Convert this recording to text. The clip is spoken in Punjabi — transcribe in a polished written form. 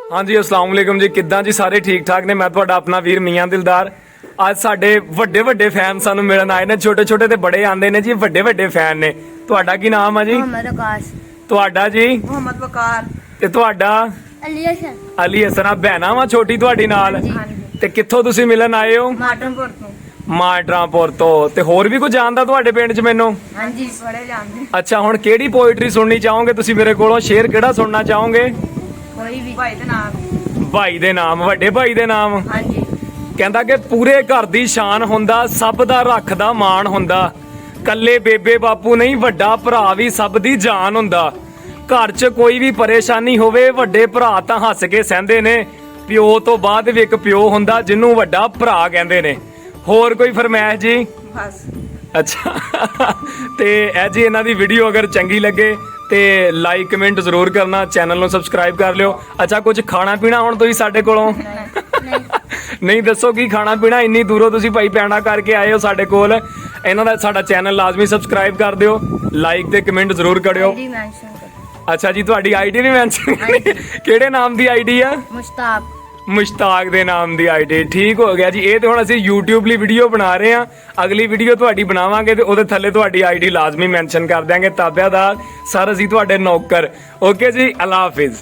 हाँ जी अस्सलाम वालेकुम जी, किद्दां जी सारे ठीक ठाक ने। मैं ਤੁਹਾਡਾ ਆਪਣਾ ਵੀਰ ਮੀਆਂ ਦਿਲਦਾਰ। ਅੱਜ ਸਾਡੇ ਵੱਡੇ ਵੱਡੇ ਫੈਨ ਸਾਨੂੰ ਮਿਲਣ ਆਏ ਨੇ। ਛੋਟੇ ਛੋਟੇ ਤੇ ਬੜੇ ਆਂਦੇ ਨੇ ਜੀ, ਵੱਡੇ ਵੱਡੇ ਫੈਨ ਨੇ। ਤੁਹਾਡਾ ਕੀ ਨਾਮ ਆ ਜੀ? मोहम्मद आकाश, ਤੁਹਾਡਾ ਜੀ? मोहम्मद वकार, ਤੇ ਤੁਹਾਡਾ? अली हसन, ਅਲੀ ਹਸਨ। ਆ ਭੈਣਾ ਵਾ ਛੋਟੀ ਤੁਹਾਡੀ ਨਾਲ? ਤੇ ਕਿੱਥੋਂ ਤੁਸੀਂ ਮਿਲਣ ਆਏ ਹੋ? माटनपुर तो। ਮਾਟਰਾਂਪੁਰ ਤੋਂ। ਤੇ ਹੋਰ ਵੀ ਕੁਝ ਜਾਣਦਾ ਤੁਹਾਡੇ ਪਿੰਡ 'ਚ ਮੈਨੂੰ? हाँ जी, बड़े जानते। ਅੱਛਾ, ਹੁਣ ਕਿਹੜੀ ਪੋਇਟਰੀ ਸੁਣਨੀ ਚਾਹੋਗੇ ਤੁਸੀਂ ਮੇਰੇ ਕੋਲੋਂ? ਸ਼ੇਰ ਕਿਹੜਾ ਸੁਣਨਾ ਚਾਹੋਗੇ? कोई भी भाई का नाम। ਭਾਈ ਦੇ ਨਾਮ, ਵੱਡੇ ਭਾਈ ਦੇ ਨਾਮ। हाँ जी। ਕਹਿੰਦਾ ਕਿ ਪੂਰੇ ਘਰ ਦੀ ਸ਼ਾਨ ਹੁੰਦਾ, ਸਭ ਦਾ ਰੱਖਦਾ ਮਾਣ ਹੁੰਦਾ, ਕੱਲੇ ਬੇਬੇ ਬਾਪੂ ਨਹੀਂ ਵੱਡਾ ਭਰਾ ਵੀ ਸਭ ਦੀ ਜਾਨ ਹੁੰਦਾ, ਘਰ 'ਚ ਕੋਈ ਵੀ ਪਰੇਸ਼ਾਨੀ ਹੋਵੇ ਵੱਡੇ ਭਰਾ ਤਾਂ ਹੱਸ ਕੇ ਸਹਿੰਦੇ ਨੇ, ਪਿਓ ਤੋਂ ਬਾਅਦ ਵੀ ਇੱਕ ਪਿਓ ਹੁੰਦਾ ਜਿਹਨੂੰ ਵੱਡਾ ਭਰਾ ਕਹਿੰਦੇ ਨੇ। ਹੋਰ ਕੋਈ ਫਰਮਾਇਸ਼ ਜੀ? बस। ਅੱਛਾ ਤੇ ਇਹ ਜੀ ਇਹਨਾਂ ਦੀ ਵੀਡੀਓ ਅਗਰ ਚੰਗੀ ਲੱਗੇ ਤੇ ਲਾਈਕ ਕਮੈਂਟ ਜ਼ਰੂਰ ਕਰਨਾ, ਚੈਨਲ ਨੂੰ ਸਬਸਕ੍ਰਾਈਬ ਕਰ ਲਿਓ। ਅੱਛਾ, ਕੁਝ ਖਾਣਾ ਪੀਣਾ ਹੁਣ ਤੁਸੀਂ ਸਾਡੇ ਕੋਲੋਂ? ਨਹੀਂ ਦੱਸੋ ਕੀ ਖਾਣਾ ਪੀਣਾ? ਇੰਨੀ ਦੂਰੋਂ ਤੁਸੀਂ ਭਾਈ ਪੈਣਾ ਕਰਕੇ ਆਏ ਹੋ ਸਾਡੇ ਕੋਲ। ਇਹਨਾਂ ਦਾ ਸਾਡਾ ਚੈਨਲ ਲਾਜ਼ਮੀ ਸਬਸਕ੍ਰਾਈਬ ਕਰ ਦਿਓ, ਲਾਈਕ ਤੇ ਕਮੈਂਟ ਜ਼ਰੂਰ ਕਰਿਓ। आईडी मेंशन कर। ਅੱਛਾ ਜੀ, ਤੁਹਾਡੀ ਆਈਡੀ ਵੀ ਮੈਂਸ਼ਨ? ਕਿਹੜੇ ਨਾਮ ਦੀ ਆਈਡੀ ਆ? मुश्ताक। ਮੁਸ਼ਤਾਕ ਦੇ ਨਾਮ ਦੀ ਆਈਡੀ। ਠੀਕ ਹੋ ਗਿਆ ਜੀ। ਇਹ ਤੇ ਹੁਣ ਅਸੀਂ YouTube ਲਈ ਵੀਡੀਓ ਬਣਾ ਰਹੇ ਹਾਂ, ਅਗਲੀ ਵੀਡੀਓ ਤੁਹਾਡੀ ਬਣਾਵਾਂਗੇ ਤੇ ਉਹਦੇ ਥੱਲੇ ਤੁਹਾਡੀ ਆਈਡੀ ਲਾਜ਼ਮੀ ਮੈਂਸ਼ਨ ਕਰ ਦਿਆਂਗੇ। ਤਾਬਿਆਦਾਰ ਸਰ, ਅਸੀਂ ਤੁਹਾਡੇ ਨੌਕਰ। ਓਕੇ ਜੀ, ਅੱਲਾ ਹਾਫਿਜ਼।